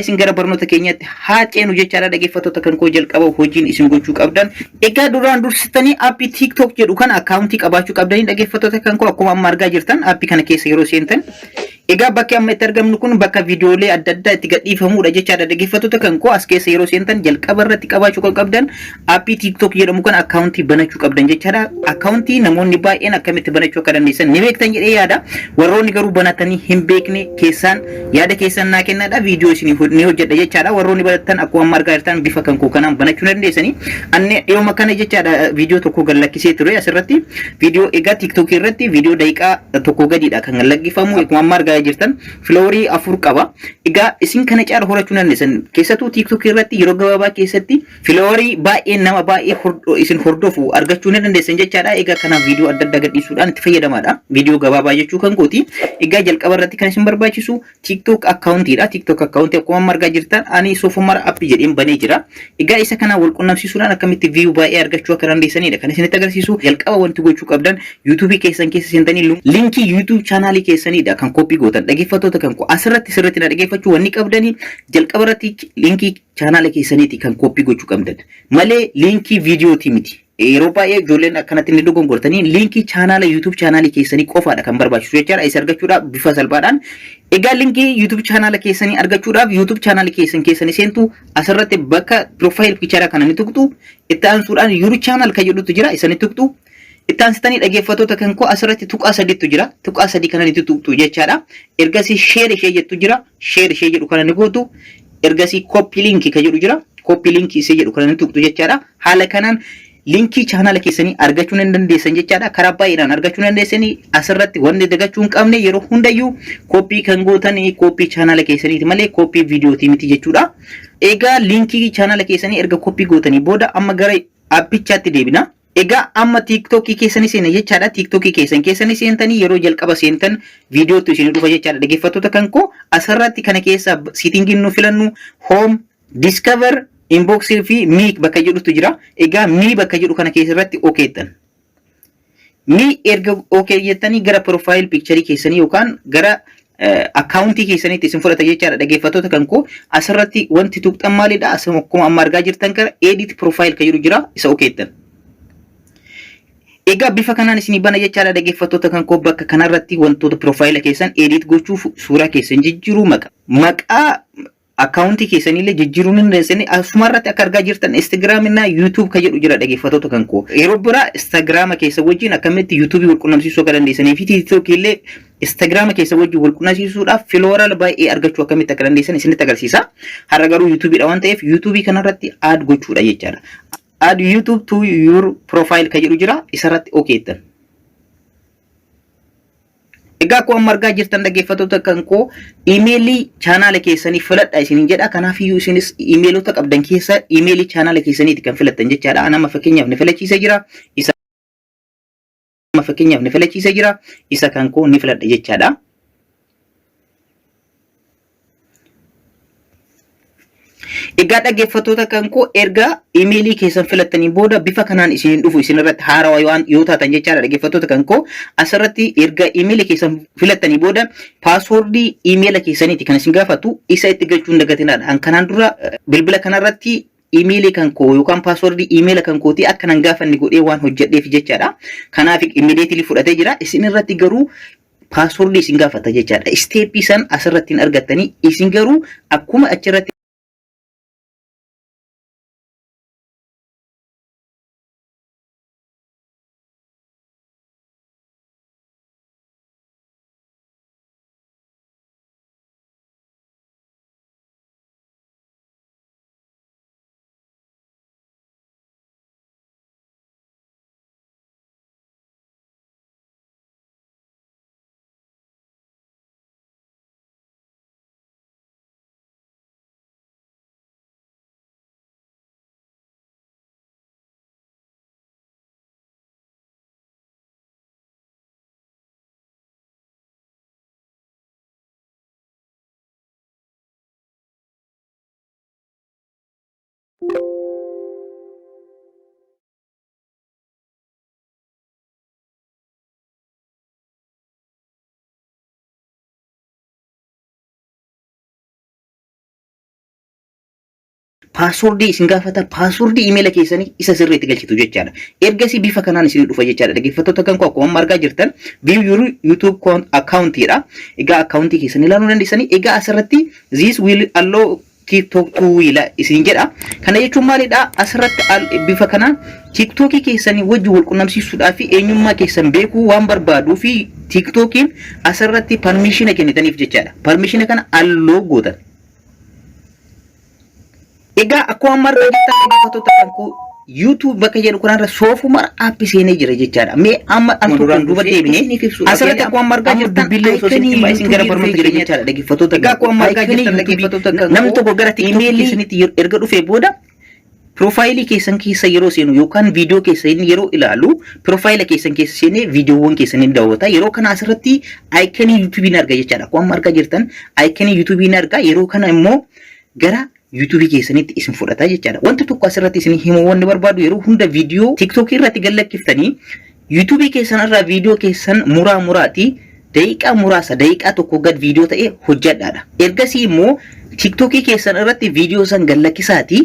isin gara barnoota keenyatti haa ceenu jechaadha dhaggeeffattoota kan koo jalqaba hojiin isin gochuu qabdan. Egaa duraan dursitanii aappii TikTok jedhu kana akkaawuntii qabaachuu qabdanii dhaggeeffattoota kan koo akkuma amma argaa jirtan aappii kana keessa yeroo seentan. Egaa bakki amma itti argamnu kun bakka viidiyoolee adda addaa itti gadhiifamudha jechaadha dhaggeeffattoota kan koo as keessa yeroo seentan jalqaba irratti qabaachuu kan qabdan aappii TikTok jedhamu kan akkaawuntii banachuu qabdan jechaadha. Akkaawuntii namoonni baay'een akkamitti banachuu akka dandeessan ni beektan jedhee yaada. Warroonni garuu banatanii hin beekne keessaan yaada keessan naa kennaadha viidiyoo isin ni hojjedha jechaadha. Warroonni baratan akkuma amma argaa jirtan bifa kan koo kanaan banachuu dandeessanii. Anne dhiyooma kana jechaadha viidiyoo tokko gallakkisee ture asirratti viidiyoo egaa TikTok irratti viidiyoo daqiiqaa tokko gadiidha kan gallakkifamu akkuma amma argaa jirtan filoorii 4 qaba. Egaa isin kana caala horachuu dandeessan keessattuu TikTok irratti yeroo gabaabaa keessatti filoorii baay'ee nama baay'ee isin hordofu argachuu ni dandeessan jechaadha. Egaa kana viidiyoo adda addaa gadhiisuudhaan itti fayyadamaadha. Viidiyoo gabaabaa jechuu kan kooti. Egaa jalqaba irratti kan isin barbaachisu TikTok akkaawuntiidha. TikTok akkaawuntii akkuma amma argaa jirtan ani soofumara appii jedheen banee jira. Egaa isa kana wal qunnamsiisuudhaan akkamitti viiyuu baay'ee argachuu akka dandeessanidha kan isinitti agarsiisu. Jalqaba wanti gochuu qabdan YouTube keessan keessa seentanii linkii YouTube chaanaalii keessanidha kan koppii gootan. Dhaggeeffattoota kan asirratti sirriitti na dhaggeeffachuu wanni qabdanii jalqaba irratti linkii chaanaala keessaniiti kan koppii gochuu qabdan malee linkii viidiyooti miti. Yeroo baay'ee ijoolleen akkanatti ni dogongortanii linkii chaanaala YouTube chaanaalii keessanii qofaadha kan barbaachisu jechaadha. Isa argachuudhaaf bifa salphaadhaan egaa linkii YouTube chaanaala keessanii argachuudhaaf YouTube chaanaala keessanii seentu asirratti bakka profile picture kana ni tuqxu. Itti aansuudhaan YouTube channel kan jedhutu jira isa ni tuqxu. Itti aansitanii dhaggeeffattoota kan koo asirratti tuqaa sadiitu jira. Tuqaa sadii kana ni tuqxu jechaadha. Ergasii share ishee jettu jira. Share ishee jedhu kana ni gootu. Ergasii copy link kan jedhu jira. Copy link ishee jedhu kana ni tuqxu jechaadha. Haala kanaan linkii chaanaala keessanii argachuu ni dandeessan jechaadha. Karaa baay'eedhaan argachuu ni dandeessanii asirratti wanti dagachuu hin qabne yeroo hundayyuu copy kan gootanii copy chaanaala keessaniiti malee copy viidiyooti miti jechuudha. Egaa linkii chaanaala keessanii erga copy gootanii booda amma gara appichaatti deebina. Egaa amma TikTok keessanii seena jechaadha. TikTok keessanii seentanii yeroo jalqaba seentan viidiyootu isin dhufa jechaadha. Dhaggeeffattoota kan koo asirratti kana keessa settingiin nu filannu home, discover, inbox fi mic bakka jedhutu jira. Egaa mi bakka jedhu kana keessatti okeettan. Mi erga okee jettanii gara profile picture keessanii yookaan gara akkaawuntii keessaniitti isin fudhata jechaadha. Dhaggeeffattoota kan koo asirratti wanti tuqxan maalidha? Akkuma amma argaa jirtan gara edit profile kan jedhu jira isa okeettan. Egaa bifa kanaan isin bana jechaadha dhaggeeffattoota kan koo bakka kanarratti wantoota profile keessan edit gochuuf suuraa keessan jijjiiruu maqaa akkaawuntii keessanillee jijjiiruu ni dandeessanii asumarratti akka argaa jirtan Instagram na YouTube kan jedhu jira dhaggeeffattoota kan koo. Yeroo bira Instagram keessa wajjin akkamitti YouTube wal qunnamsiisuu akka dandeessanii fi TikTok illee Instagram keessa wajjin wal qunnamsiisuudhaaf filooral baay'ee argachuu akkamitti akka dandeessan isinitti agarsiisa. Har'a garuu YouTube dha waan ta'eef YouTube kanarratti add gochuudha jechaadha. Add YouTube to your profile kan jedhu jira isarratti okeettan. Egaa akkuma argaa jirtan dhaggeeffattoota kan koo iimeelii chaanaala keessanii filadha isiniin jedha. Kanaaf iyyuu isinis iimeelota qabdan keessa iimeelii chaanaala keessaniiti kan filattan jechaadha. Anama fakkeenyaaf ni filachiisa jira. Isa kan koo ni filadha jechaadha. Egaa dhaggeeffattoota kan koo erga iimeelii keessan filattanii booda bifa kanaan isin dhufu isinirratti haarawaa waan yoo taatan jechaadha dhaggeeffattoota kan koo asirratti erga iimeelii keessan filattanii booda paaswoordii iimeela keessaniiti kan isin gaafatu isa itti galchuu hin dagatinaadha. Kanaan dura bilbila kanarratti iimeelii kan koo yookaan paaswoordii iimeela kan kooti akka nan gaafanni godhee waan hojjedheef jechaadha. Kanaaf immediately fudhatee jira. Isinirratti garuu paaswoordii isin gaafata jechaadha. Steepii san asirratti hin argattanii isin garuu akkuma achirratti passwordii isin gaafata passwordii email keessanii isa sirriitti galchitu jechaadha. Ergasii bifa kanaan isin dhufa jechaadha. Dhaggeeffattoota kan koo akkuma margaa jirtan view your YouTube account dha. Egaa account keessanii ilaaluu dandeessanii. Egaa asirratti this will allow TikTok to will isin jedha. Kana jechuun maalidha? Asirratti bifa kanaan TikTok keessanii wajji wal qunnamsiisuudhaa fi eenyummaa keessan beekuu waan barbaaduu fi TikTokiin asirratti permission kennitaniif jechaadha. Permission kana allow gootan. Egaa akkuma margaa jirtan dhaggeeffattoota kan koo YouTube bakka jedhu kanarra soofuma app seenee jira jechaadha. Mee amma duraan duuba deebinee asirratti akkuma margaa jirtan billee osoo isin gara barnoota jira jechaadha dhaggeeffattoota. Egaa akkuma margaa jirtan dhaggeeffattoota namni tokko gara TikTok keessanitti erga dhufee booda profaayilii keessan keessa yeroo seenu yookaan viidiyoo keessan yeroo ilaalu profaayila keessan keessa seenee viidiyoowwan keessanii daawwata. Yeroo kana asirratti icon YouTube arga jechaadha. Akkuma margaa jirtan icon YouTube arga. Yeroo kana immoo gara YouTube keessanitti isin fudhata jechaadha. Wanta tokko asirratti isin himuu wanni barbaadu yeroo hunda viidiyoo TikTok irratti galakkiftanii YouTube keessan irraa viidiyoo keessan muraati daqiiqaa muraasa daqiiqaa tokko gad viidiyoo ta'e hojjedhaadha. Ergasii immoo TikTok keessan irratti viidiyoo san galakkisaati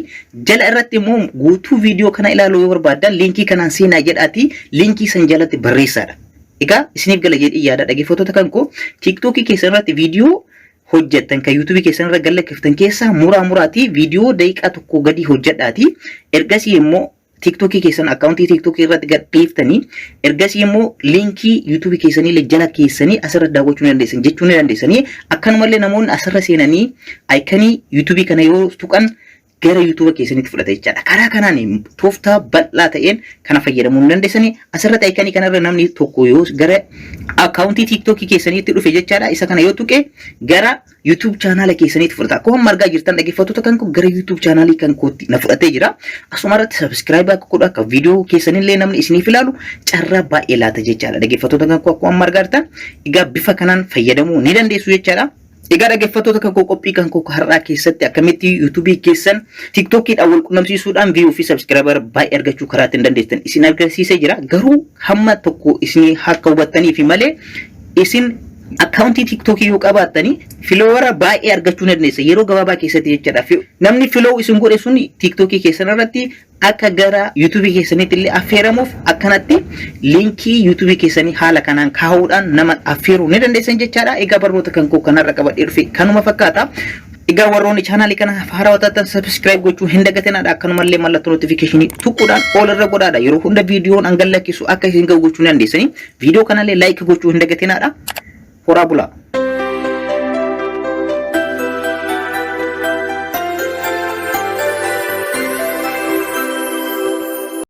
jala irratti immoo guutuu viidiyoo kana ilaaluu yoo barbaadan liinkii kanaan seenaa jedhaati liinkii san jalatti barreessaadha. Egaa isiniif gala jedhii yaada dhaggeeffattoota kan koo TikTok keessan irratti viidiyoo hojjettan kan YouTube keessan irra galakkiftan keessa muraati viidiyoo daqiiqaa tokko gadi hojjedhaati. Ergasii immoo TikTok keessan akkaawuntii TikTok irratti gadhiiftanii ergasii immoo liinkii YouTube keessanii jala keessanii asirratti daawwachuu dandeessan jechuu ni dandeessanii. Akkanumallee namoonni asirra seenanii icon YouTube kana yoo tuqan gara YouTube keessanitti fudhata jechaadha. Karaa kanaan tooftaa bal'aa ta'een kana fayyadamuu ni dandeessanii. Asirratti icon kanarra namni tokko yoo gara akkaawuntii TikTok keessanitti dhufe jechaadha. Isa kana yoo tuqe gara YouTube channel keessanitti fudhata. Akkuma margaa jirtan dhaggeeffattoota kan koo gara YouTube channel kan kootti na fudhatee jira. Asumarratti subscribe akka godhu akka viidiyoo keessanillee namni isiniif ilaalu carraa baay'ee laata jechaadha. Dhaggeeffattoota kan koo akkuma margaa jirtan egaa bifa kanaan fayyadamuu ni dandeessu jechaadha. Egaa dhaggeeffattoota kan koo qophii kan koo har'aa keessatti akkamitti YouTube keessan TikTokidhaan wal qunnamsiisuudhaan view fi subscriber baay'ee argachuu karaa ittiin dandeessan isin agarsiisee jira. Garuu hamma tokko isin akka hubattaniif malee isin akkaawuntii TikTok yoo qabaattanii filoowara baay'ee argachuu ni dandeessan yeroo gabaabaa keessatti jechaadha. Namni filoow isin godhe sun TikTok keessan irratti akka gara YouTube keessanitti illee affeeramuuf akkanatti liinkii YouTube keessanii haala kanaan kaa'uudhaan nama affeeruu ni dandeessan jechaadha. Egaa barnoota kan koo kanarra qabadhee dhufe kanuma fakkaata. Egaa warroonni chaanaalii kana haarawaa taatan subscribe gochuu hin dagatinaa. Akkanumallee mallattoo notification tuquudhaan ol irra godhaadha. Yeroo hunda viidiyoon an galakkisu akka isin ga'u gochuu ni dandeessanii. Viidiyoo kanallee like gochuu hin dagatinaa. Horaa bulaa.